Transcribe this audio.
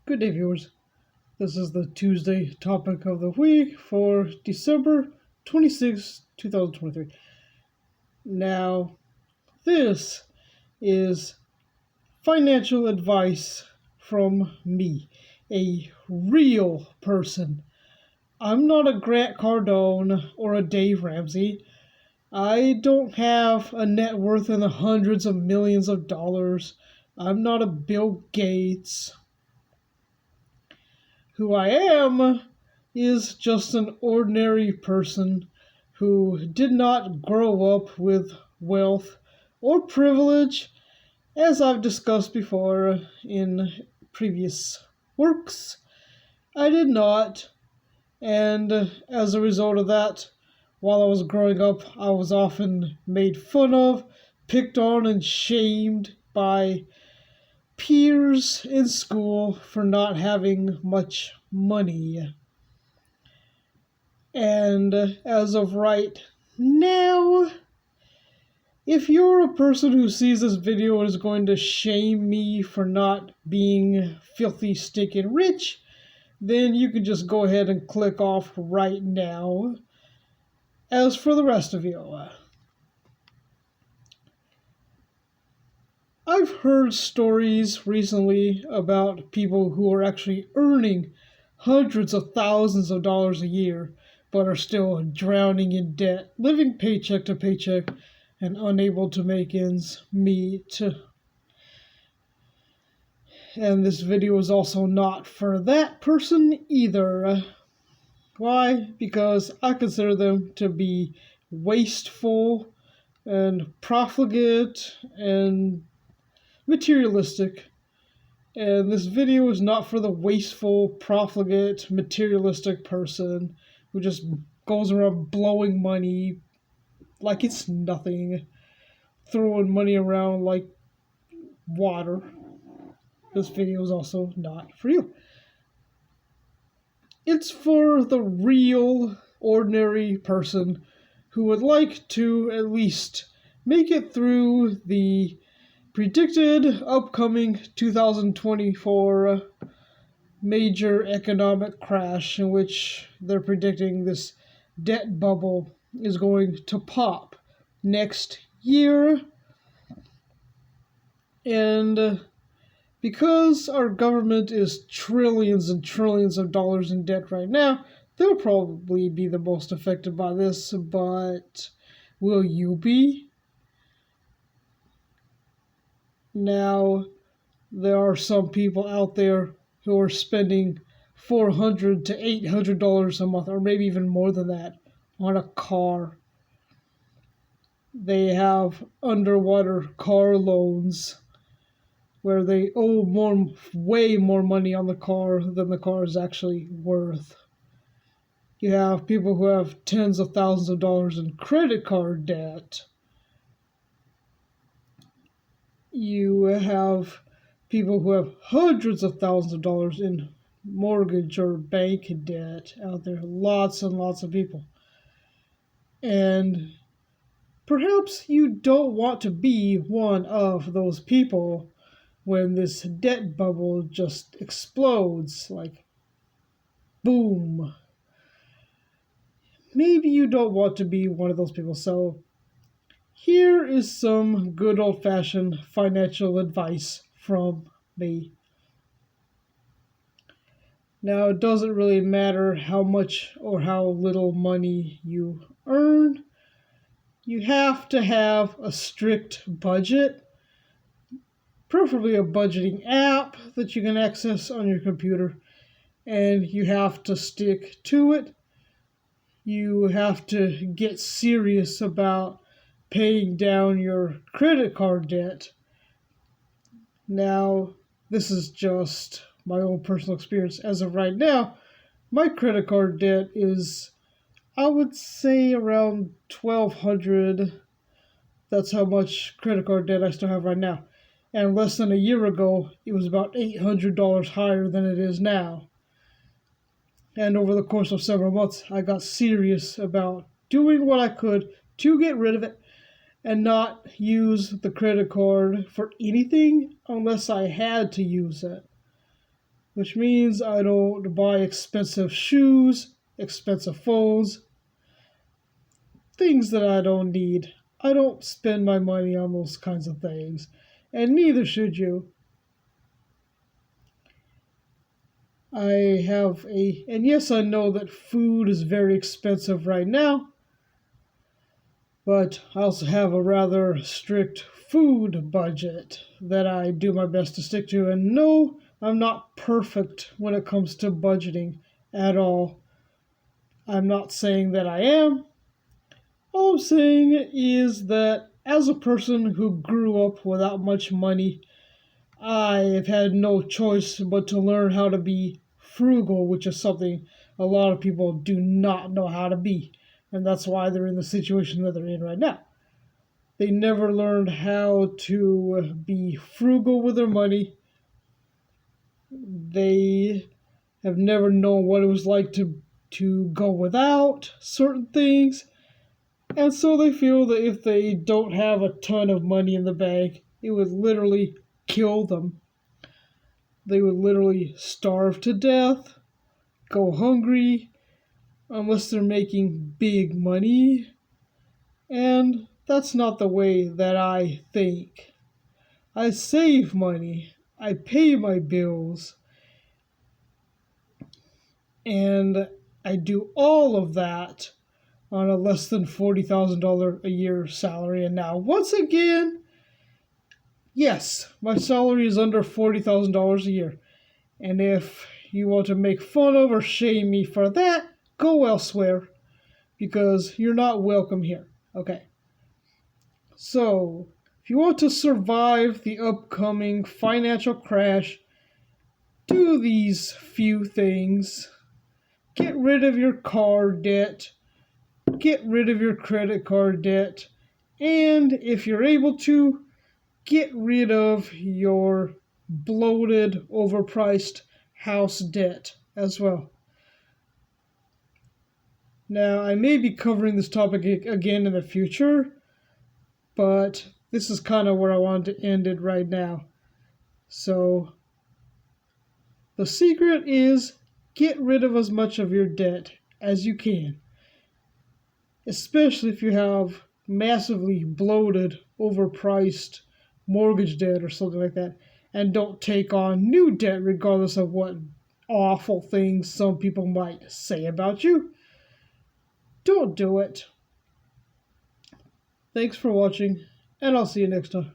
Good day, viewers. This is the Tuesday topic of the week for December 26, 2023. Now, this is financial advice from me, a real person. I'm not a Grant Cardone or a Dave Ramsey. I don't have a net worth in the hundreds of millions of dollars. I'm not a Bill Gates. Who I am is just an ordinary person who did not grow up with wealth or privilege, as I've discussed before in previous works. I did not, and as a result of that, while I was growing up, I was often made fun of, picked on, and shamed by peers in school for not having much money. And as of right now, if you're a person who sees this video and is going to shame me for not being filthy, stinking rich, then you can just go ahead and click off right now. As for the rest of you, I've heard stories recently about people who are actually earning hundreds of thousands of dollars a year, but are still drowning in debt, living paycheck to paycheck, and unable to make ends meet. And this video is also not for that person either. Why? Because I consider them to be wasteful and profligate and materialistic, and this video is not for the wasteful, profligate, materialistic person who just goes around blowing money like it's nothing, throwing money around like water. This video is also not for you. It's for the real, ordinary person who would like to at least make it through the predicted upcoming 2024 major economic crash, in which they're predicting this debt bubble is going to pop next year. And because our government is trillions and trillions of dollars in debt right now, they'll probably be the most affected by this, but will you be? Now, there are some people out there who are spending $400 to $800 a month, or maybe even more than that, on a car. They have underwater car loans where they owe way more money on the car than the car is actually worth. You have people who have tens of thousands of dollars in credit card debt. You have people who have hundreds of thousands of dollars in mortgage or bank debt out there. Lots and lots of people. And perhaps you don't want to be one of those people when this debt bubble just explodes, like boom. Maybe you don't want to be one of those people, so here is some good old-fashioned financial advice from me. Now, it doesn't really matter how much or how little money you earn. You have to have a strict budget, preferably a budgeting app that you can access on your computer, and you have to stick to it. You have to get serious about paying down your credit card debt. Now, this is just my own personal experience. As of right now, my credit card debt is, I would say, around $1,200. That's how much credit card debt I still have right now. And less than a year ago, it was about $800 higher than it is now. And over the course of several months, I got serious about doing what I could to get rid of it and not use the credit card for anything unless I had to use it. which means I don't buy expensive shoes, expensive phones, things that I don't need. I don't spend my money on those kinds of things, and neither should you. And yes, I know that food is very expensive right now, but I also have a rather strict food budget that I do my best to stick to. And no, I'm not perfect when it comes to budgeting at all. I'm not saying that I am. All I'm saying is that as a person who grew up without much money, I have had no choice but to learn how to be frugal, which is something a lot of people do not know how to be. And that's why they're in the situation that they're in right now. They never learned how to be frugal with their money. They have never known what it was like to go without certain things. And so they feel that if they don't have a ton of money in the bank, it would literally kill them. They would literally starve to death, go hungry, unless they're making big money. And that's not the way that I think. I save money, I pay my bills, and I do all of that on a less than $40,000 a year salary. And now, once again, yes, my salary is under $40,000 a year. And if you want to make fun of or shame me for that, go elsewhere because you're not welcome here. Okay. So, if you want to survive the upcoming financial crash, do these few things. Get rid of your car debt, get rid of your credit card debt, and if you're able to, get rid of your bloated, overpriced house debt as well. Now, I may be covering this topic again in the future, but this is kind of where I wanted to end it right now. So, the secret is get rid of as much of your debt as you can, especially if you have massively bloated, overpriced mortgage debt or something like that, and don't take on new debt regardless of what awful things some people might say about you. Don't do it. Thanks for watching, and I'll see you next time.